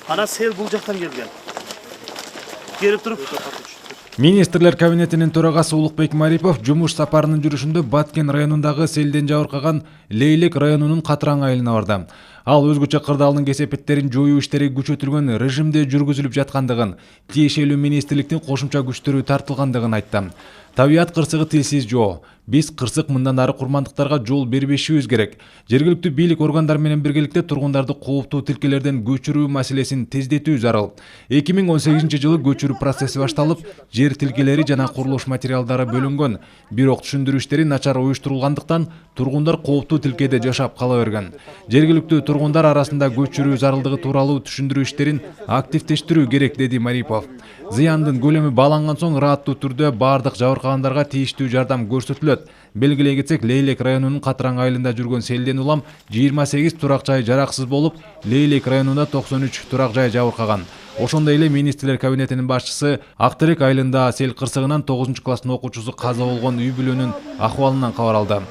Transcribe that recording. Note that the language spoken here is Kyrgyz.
Ana sel бул жактан келген. Келип туруп Министрлер кабинетинин төрагасы Улукбек Марипов жумуш сапарынын жүрүшүндө Баткен районундагы селден жабыркаган Лейлек районунун Катыран айылына барды. Ал өзгөчө кырдаалдын кесепеттерин жоюу иштери күчөтүлгөн режимде жүргүзүлүп жаткандыгын, тиешелүү министрликтин кошумча күчтөрү тартылгандыгын айтты. Табият кырсыгы тилсиз жоо. Биз кырсык мындан ары курмандыктарга жол бербешибиз керек. Жергиликтүү бийлик органдары менен биргеликте тургундарды кооптуу тилкелерден көчүрүү маселесин тездетүү зарыл. 2018-жылы көчүрүү процесси башталып, жер тилкелери жана курулуш материалдары бөлүнгөн. Бирок түшүндүрүү иштери начар уюштурулгандыктан тургундар кооптуу тилкеде жашап кала берген. Жергиликтүү тургундар арасында көчүрүү зарылдыгы тууралуу түшүндүрүү иштерин активдештирүү керек, деди Марипов. Зыяндын көлөмү бааланган соң ырааттуу түрдө бардык жабыркагандарга тийиштүү жардам көрсөтүлөт. Белгилей кетсек, Лейлек районунун Катыран айылында жүргөн селден улам 28 турак жай жараксыз болуп, Лейлек районунда 93 турак жай жабыркаган. Ошондой эле министрлер кабинетинин башчысы Актерек айылында сел кырсыгынан 9-класстын окуучусу каза болгон үй бүлөнүн акыбалынан кабар алды.